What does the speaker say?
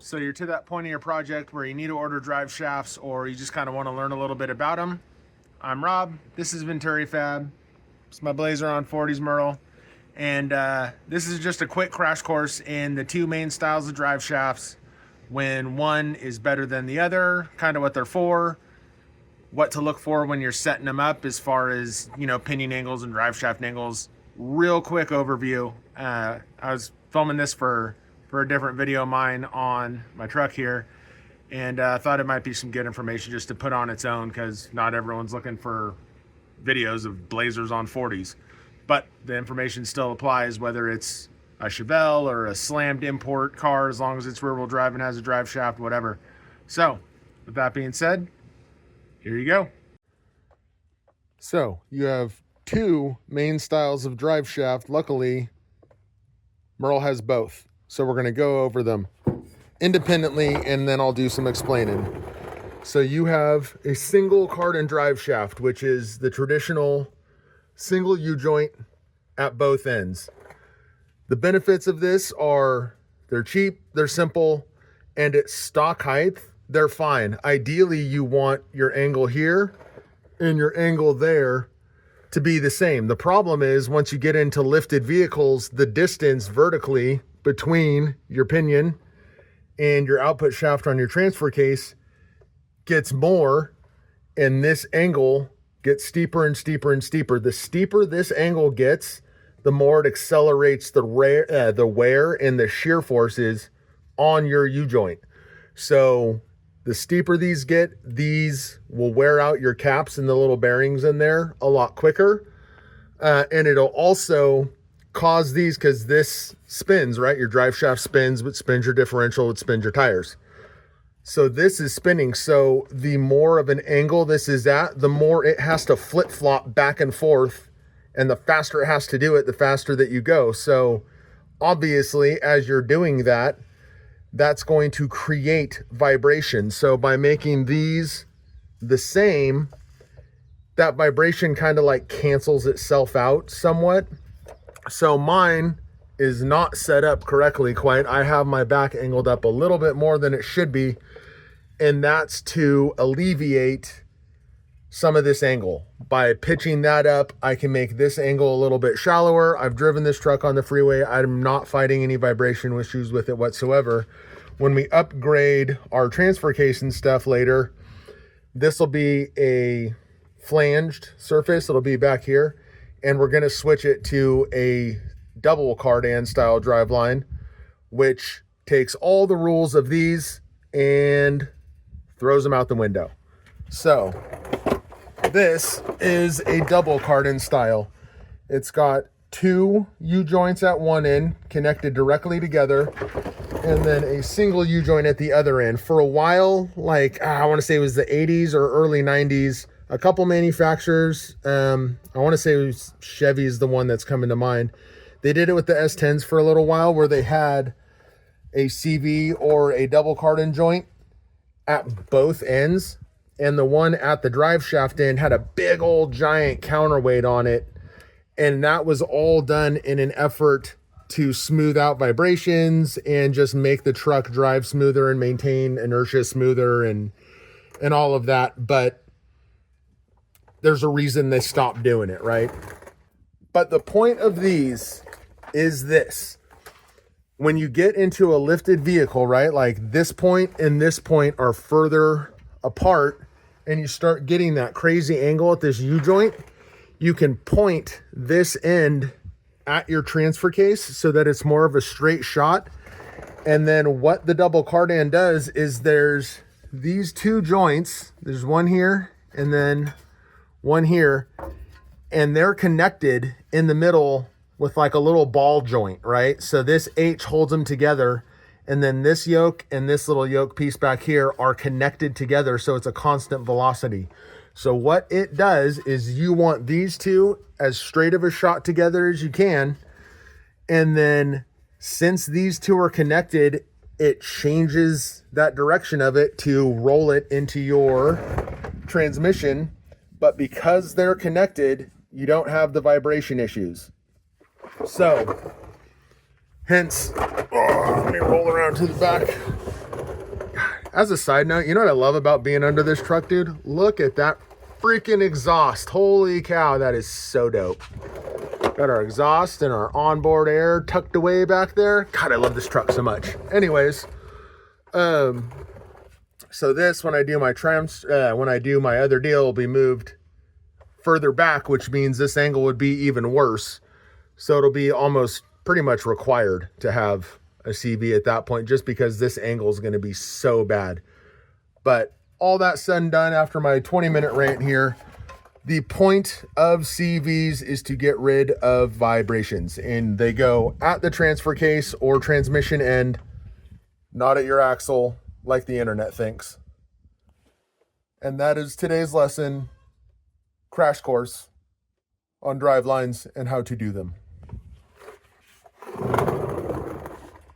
So you're to that point in your project where you need to order drive shafts, or you just kind of want to learn a little bit about them. I'm Rob. This is Venturi Fab. It's my blazer on 40s Merle. And this is just a quick crash course in the two main styles of drive shafts, when one is better than the other, kind of what they're for, what to look for when you're setting them up as far as, you know, pinion angles and drive shaft angles. Real quick overview. I was filming this for a different video of mine on my truck here, and I thought it might be some good information just to put on its own, because not everyone's looking for videos of blazers on 40s, but the information still applies whether it's a Chevelle or a slammed import car, as long as it's rear wheel drive and has a drive shaft, whatever. So with that being said, here you go. So you have two main styles of drive shaft. Luckily, Merle has both. So we're going to go over them independently, and then I'll do some explaining. So you have a single Cardan Driveshaft, which is the traditional single U-joint at both ends. The benefits of this are they're cheap, they're simple, and at stock height, they're fine. Ideally, you want your angle here and your angle there to be the same. The problem is once you get into lifted vehicles, the distance vertically between your pinion and your output shaft on your transfer case gets more, and this angle gets steeper and steeper and steeper. The steeper this angle gets, the more it accelerates the wear and the shear forces on your U-joint. So the steeper these get, these will wear out your caps and the little bearings in there a lot quicker. And it'll also cause these, because this spins, right? Your drive shaft spins, but spins your differential, it spins your tires. So this is spinning. So the more of an angle this is at, the more it has to flip-flop back and forth. And the faster it has to do it, the faster that you go. So obviously, as you're doing that, that's going to create vibration. So by making these the same, that vibration kind of like cancels itself out somewhat. So mine is not set up correctly quite. I have my back angled up a little bit more than it should be, and that's to alleviate some of this angle. By pitching that up, I can make this angle a little bit shallower. I've driven this truck on the freeway. I'm not fighting any vibration issues with it whatsoever. When we upgrade our transfer case and stuff later, this will be a flanged surface. It'll be back here, and we're going to switch it to a double Cardan style driveline, which takes all the rules of these and throws them out the window. So this is a double Cardan style. It's got two U-joints at one end connected directly together, and then a single U-joint at the other end. For a while, like I want to say it was the 80s or early 90s, a couple manufacturers, I want to say it was Chevy's the one that's coming to mind. They did it with the S10s for a little while, where they had a CV or a double Cardan joint at both ends, and the one at the drive shaft end had a big old giant counterweight on it. And that was all done in an effort to smooth out vibrations and just make the truck drive smoother and maintain inertia smoother and all of that. But there's a reason they stopped doing it, right? But the point of these is this. When you get into a lifted vehicle, right, like this point and this point are further apart, and you start getting that crazy angle at this U-joint, you can point this end at your transfer case so that it's more of a straight shot. And then what the double Cardan does is there's these two joints. There's one here and then one here, and they're connected in the middle with like a little ball joint, right? So this H holds them together, and then this yoke and this little yoke piece back here are connected together, so it's a constant velocity. So what it does is you want these two as straight of a shot together as you can, and then since these two are connected, it changes that direction of it to roll it into your transmission. But because they're connected, you don't have the vibration issues. So hence, let me roll around to the back. As a side note, you know what I love about being under this truck, dude? Look at that freaking exhaust. Holy cow, that is so dope. Got our exhaust and our onboard air tucked away back there. God, I love this truck so much. Anyways, so this, when I do my other deal, will be moved further back, which means this angle would be even worse. So it'll be almost pretty much required to have a CV at that point, just because this angle is going to be so bad. But all that said and done, after my 20-minute rant here, the point of CVs is to get rid of vibrations, and they go at the transfer case or transmission end, not at your axle like the internet thinks. And that is today's lesson, crash course on drivelines and how to do them.